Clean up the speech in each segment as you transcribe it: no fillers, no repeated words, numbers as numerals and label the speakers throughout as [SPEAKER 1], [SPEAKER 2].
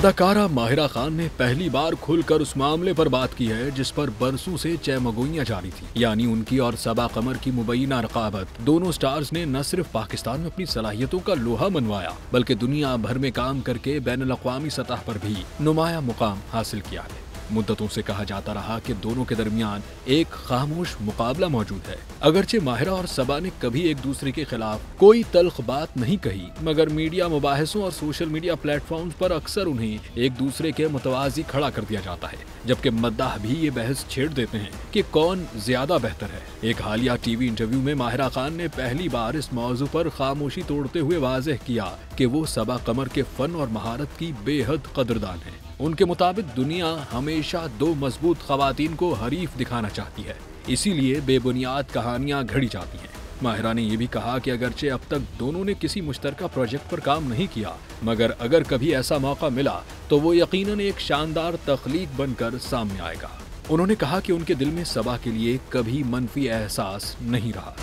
[SPEAKER 1] अदाकारा माहिरा खान ने पहली बार खुलकर उस मामले पर बात की है जिस पर बरसों से चहमगोइयां जारी थी, यानी उनकी और सबा कमर की मुबैना रकाबत। दोनों स्टार्स ने न सिर्फ पाकिस्तान में अपनी सलाहियतों का लोहा मनवाया, बल्कि दुनिया भर में काम करके बैनुल अक़वामी सतह पर भी नुमाया मुकाम हासिल किया है। मुद्दतों से कहा जाता रहा कि दोनों के दरमियान एक खामोश मुकाबला मौजूद है। अगरचे माहिरा और सबा ने कभी एक दूसरे के खिलाफ कोई तल्ख बात नहीं कही, मगर मीडिया मुबाहिसों और सोशल मीडिया प्लेटफॉर्म्स पर अक्सर उन्हें एक दूसरे के मुतवाज़ी खड़ा कर दिया जाता है, जबकि मद्दाह भी ये बहस छेड़ देते हैं कि कौन ज्यादा बेहतर है। एक हालिया टीवी इंटरव्यू में माहिरा खान ने पहली बार इस मौजू पर खामोशी तोड़ते हुए वाज़ेह किया कि वो सबा कमर के फन और महारत की बेहद कदरदान है। उनके मुताबिक दुनिया हमेशा दो मजबूत खवातीन को हरीफ दिखाना चाहती है, इसीलिए बेबुनियाद कहानियां घड़ी जाती हैं। माहिरा ने यह भी कहा कि अगरचे अब तक दोनों ने किसी मुश्तरका प्रोजेक्ट पर काम नहीं किया, मगर अगर कभी ऐसा मौका मिला तो वो यकीनन एक शानदार तख्लीक बनकर सामने आएगा। उन्होंने कहा कि उनके दिल में सबा के लिए कभी मनफी एहसास नहीं रहा।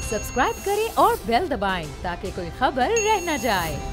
[SPEAKER 2] सब्सक्राइब करें और बेल दबाएं ताकि कोई खबर रह न जाए।